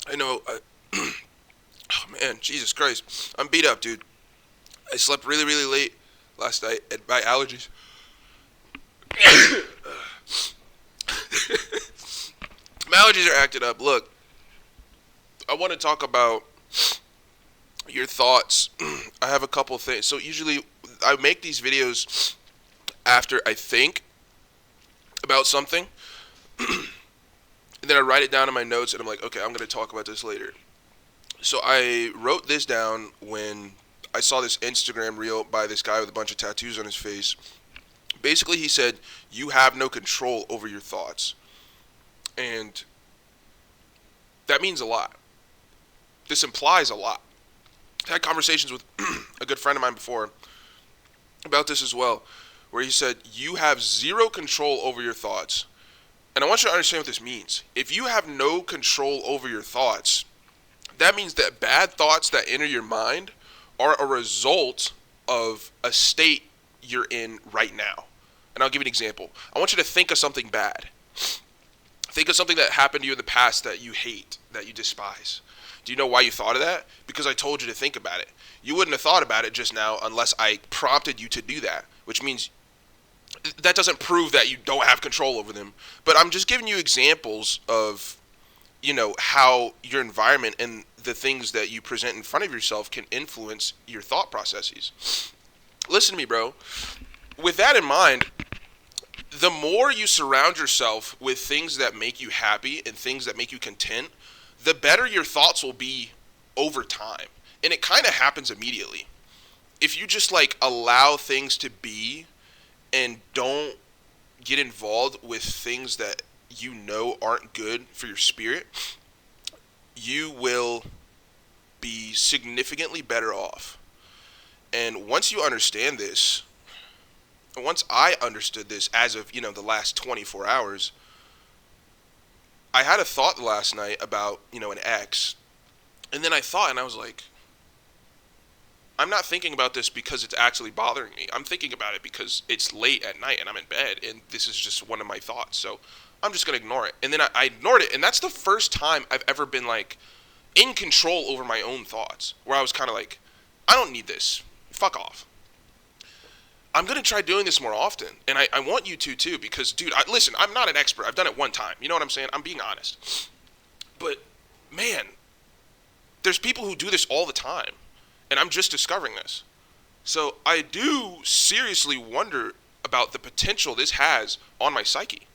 I know. Oh man, Jesus Christ, I'm beat up, dude. I slept really, really late last night, and my allergies. My allergies are acting up. Look, I want to talk about your thoughts. I have a couple things. So usually, I make these videos after I think about something, and then I write it down in my notes, and I'm like, okay, I'm going to talk about this later. So I wrote this down when I saw this Instagram reel by this guy with a bunch of tattoos on his face. Basically, he said, you have no control over your thoughts. And that means a lot. This implies a lot. I had conversations with a good friend of mine before about this as well, where he said, you have zero control over your thoughts. And I want you to understand what this means. If you have no control over your thoughts, that means that bad thoughts that enter your mind are a result of a state you're in right now. And I'll give you an example. I want you to think of something bad. Think of something that happened to you in the past that you hate, that you despise. Do you know why you thought of that? Because I told you to think about it. You wouldn't have thought about it just now unless I prompted you to do that, which means that doesn't prove that you don't have control over them. But I'm just giving you examples of, how your environment and the things that you present in front of yourself can influence your thought processes. Listen to me, bro. With that in mind, the more you surround yourself with things that make you happy and things that make you content, the better your thoughts will be over time. And it kind of happens immediately. If you just allow things to be and don't get involved with things that aren't good for your spirit, you will be significantly better off. And once you understand this, once I understood this as of, the last 24 hours, I had a thought last night about, an ex. And then I thought, and I was like, I'm not thinking about this because it's actually bothering me. I'm thinking about it because it's late at night and I'm in bed and this is just one of my thoughts. So I'm just going to ignore it. And then I ignored it. And that's the first time I've ever been in control over my own thoughts, where I was kind of like, I don't need this. Fuck off. I'm going to try doing this more often. And I want you to too, because, dude, listen, I'm not an expert. I've done it one time. You know what I'm saying? I'm being honest. But, man, there's people who do this all the time. And I'm just discovering this. So I do seriously wonder about the potential this has on my psyche.